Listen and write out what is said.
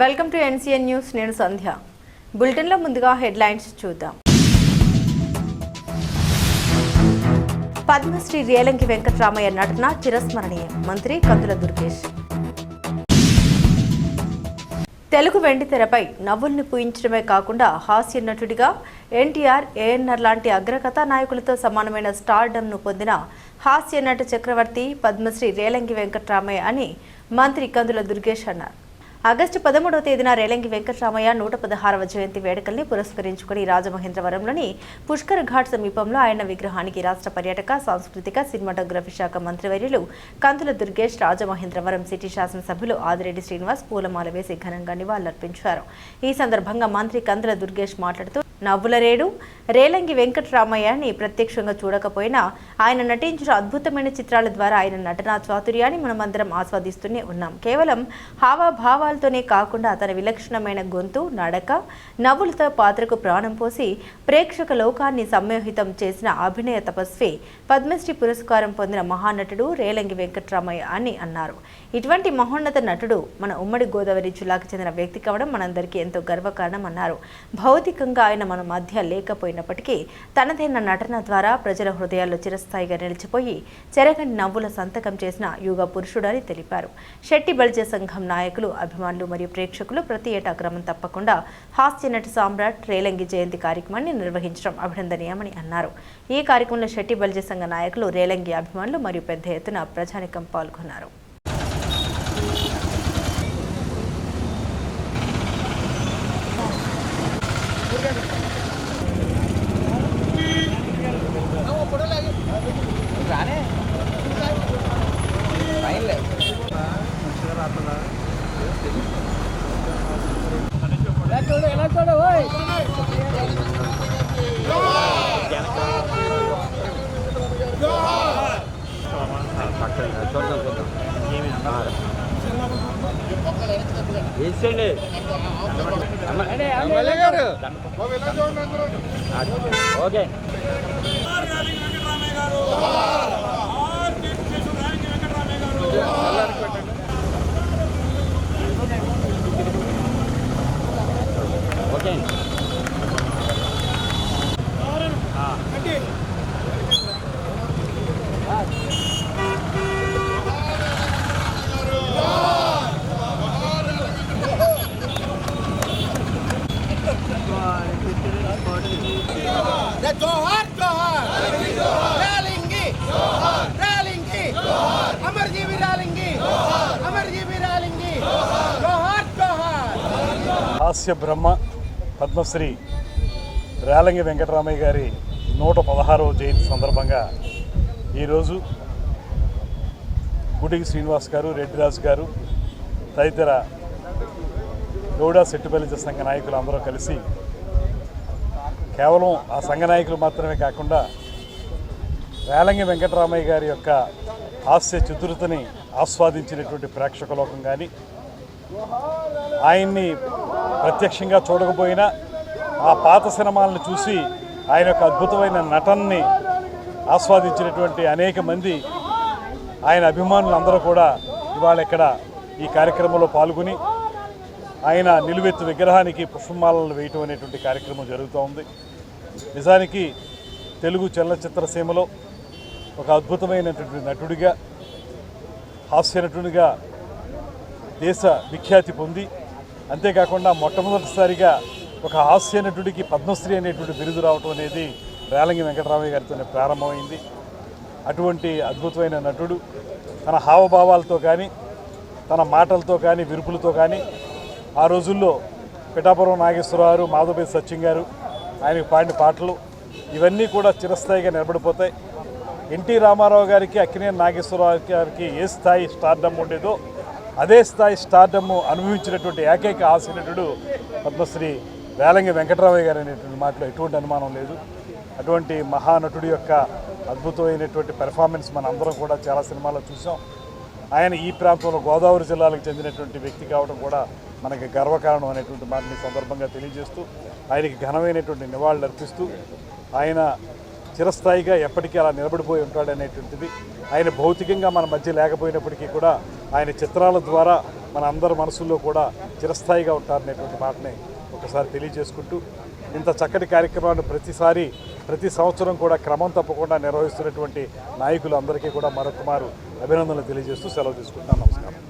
Welcome to NCN news. నేను సంధ్య. బులెటిన్లో ముందుగా హెడ్లైన్స్ చూద్దాం. పద్మశ్రీ రేలంగి వెంకటరామయ్య నటన చిరస్మరణీయం. మంత్రి కందుల దుర్గేష్. తెలుగు వెండితెరపై నవ్వుల్ని పూయించడమే కాకుండా హాస్య నటుడిగా ఎన్టీఆర్, ఏఎన్ఆర్ లాంటి అగ్రకథా నాయకులతో సమానమైన స్టార్డమ్ను పొందిన హాస్య నట చక్రవర్తి పద్మశ్రీ రేలంగి వెంకటరామయ్య అని మంత్రి కందుల దుర్గేష్ అన్నారు. ఆగస్టు 13వ తేదీన రేలంగి వెంకటరామయ్య 116వ జయంతి వేడుకల్ని పురస్కరించుకుని రాజమహేంద్రవరంలోని పుష్కర్ ఘాట్ సమీపంలో ఆయన విగ్రహానికి రాష్ట్ర పర్యాటక, సాంస్కృతిక, సినిమాటోగ్రఫీ శాఖ మంత్రివర్యులు కందుల దుర్గేష్, రాజమహేంద్రవరం సిటీ శాసనసభ్యులు ఆదిరెడ్డి శ్రీనివాస్ పూలమాల వేసి ఘనంగా నివాళులర్పించారు. ఈ సందర్భంగా మంత్రి కందుల దుర్గేష్ మాట్లాడుతూ నవ్వుల రేడు రేలంగి వెంకటరామయ్యని ప్రత్యక్షంగా చూడకపోయినా ఆయన నటించిన అద్భుతమైన చిత్రాల ద్వారా ఆయన నటనా చాతుర్యాన్ని మనమందరం ఆస్వాదిస్తూనే ఉన్నాం. కేవలం హావభావాలతోనే కాకుండా తన విలక్షణమైన గొంతు, నడక, నవ్వులతో పాత్రకు ప్రాణం పోసి ప్రేక్షక లోకాన్ని సమ్మోహితం చేసిన అభినయ తపస్వి, పద్మశ్రీ పురస్కారం పొందిన మహానటుడు రేలంగి వెంకటరామయ్య అని అన్నారు. ఇటువంటి మహోన్నత నటుడు మన ఉమ్మడి గోదావరి జిల్లాకు చెందిన వ్యక్తి కావడం మనందరికీ ఎంతో గర్వకారణం అన్నారు. భౌతికంగా ఆయన మన మధ్య లేకపోయినప్పటికీ తనదైన నటన ద్వారా ప్రజల హృదయాల్లో చిరస్థాయిగా నిలిచిపోయి చెరగని నవ్వుల సంతకం చేసిన యుగ పురుషుడని తెలిపారు. శెట్టి బల్జే సంఘం నాయకులు, అభిమానులు మరియు ప్రేక్షకులు ప్రతి ఏటా క్రమం తప్పకుండా హాస్య నట సామ్రాట్ రేలంగి జయంతి కార్యక్రమాన్ని నిర్వహించడం అభినందనీయమని అన్నారు. ఈ కార్యక్రమంలో శెట్టి బల్జే సంఘ నాయకులు, రేలంగి అభిమానులు మరియు పెద్ద ఎత్తున ప్రజానికం పాల్గొన్నారు. ఓకే ఓకే जोहार जोहार रालिंगी जोहार रालिंगी जोहार अमरजीवी रालिंगी जोहार अमरजीवी रालिंगी जोहार जोहार हास्य ब्रह्म పద్మశ్రీ రేలంగి వెంకటరామయ్య గారి 116వ జయంతి సందర్భంగా ఈరోజు గుడికి శ్రీనివాస్ గారు, రెడ్డిరాజు గారు తదితర గౌడ శెట్టిబలిజ సంఘ నాయకులు అందరూ కలిసి కేవలం ఆ సంఘ నాయకులు మాత్రమే కాకుండా రేలంగి వెంకటరామయ్య గారి యొక్క హాస్య చతురతని ఆస్వాదించినటువంటి ప్రేక్షక లోకం కానీ, ఆయన్ని ప్రత్యక్షంగా చూడకపోయినా ఆ పాత సినిమాలను చూసి ఆయన యొక్క అద్భుతమైన నటనని ఆస్వాదించినటువంటి అనేక మంది ఆయన అభిమానులు అందరూ కూడా ఇవాళ ఇక్కడ ఈ కార్యక్రమంలో పాల్గొని ఆయన నిలువెత్తు విగ్రహానికి పుష్పమాలలు వేయటం అనేటువంటి కార్యక్రమం జరుగుతూ ఉంది. నిజానికి తెలుగు చలనచిత్ర సీమలో ఒక అద్భుతమైనటువంటి నటుడిగా, హాస్య నటుడిగా దేశ విఖ్యాతి పొంది, అంతేకాకుండా మొట్టమొదటిసారిగా ఒక హాస్య నటుడికి పద్మశ్రీ అనేటువంటి బిరుదు రావటం అనేది రేలంగి వెంకటరామయ్య గారితోనే ప్రారంభమైంది. అటువంటి అద్భుతమైన నటుడు తన హావభావాలతో కానీ, తన మాటలతో కానీ, విరుపులతో కానీ ఆ రోజుల్లో పిఠాపురం నాగేశ్వరరావు, మాధవపేట సత్యం గారు ఆయనకు పాడిన పాటలు ఇవన్నీ కూడా చిరస్థాయిగా నిలబడిపోతాయి. ఎన్టీ రామారావు గారికి, అక్కినేని నాగేశ్వరరావు గారికి ఏ స్థాయి స్టార్డమ్ ఉండేదో అదే స్థాయి స్టార్డమ్ అనుభవించినటువంటి ఏకైక హాస్య నటుడు పద్మశ్రీ రేలంగి వెంకటరామయ్య గారు అనేటువంటి మాటలో ఎటువంటి అనుమానం లేదు. అటువంటి మహానటుడి యొక్క అద్భుతమైనటువంటి పెర్ఫార్మెన్స్ మన అందరం కూడా చాలా సినిమాల్లో చూసాం. ఆయన ఈ ప్రాంతంలో గోదావరి జిల్లాలకు చెందినటువంటి వ్యక్తి కావడం కూడా మనకి గర్వకారణం అనేటువంటి మాటని సందర్భంగా తెలియజేస్తూ ఆయనకి ఘనమైనటువంటి నివాళులు అర్పిస్తూ ఆయన చిరస్థాయిగా ఎప్పటికీ అలా నిలబడిపోయి ఉంటాడనేటువంటిది, ఆయన భౌతికంగా మన మధ్య లేకపోయినప్పటికీ కూడా ఆయన చిత్రాల ద్వారా మన అందరి మనసుల్లో కూడా చిరస్థాయిగా ఉంటారనేటువంటి మాటని ఒకసారి తెలియజేసుకుంటూ ఇంత చక్కటి కార్యక్రమాన్ని ప్రతి సంవత్సరం కూడా క్రమం తప్పకుండా నిర్వహిస్తున్నటువంటి నాయకులు అందరికీ కూడా మరొక మారు అభినందనలు తెలియజేస్తూ సెలవు తీసుకుంటున్నాను. నమస్కారం.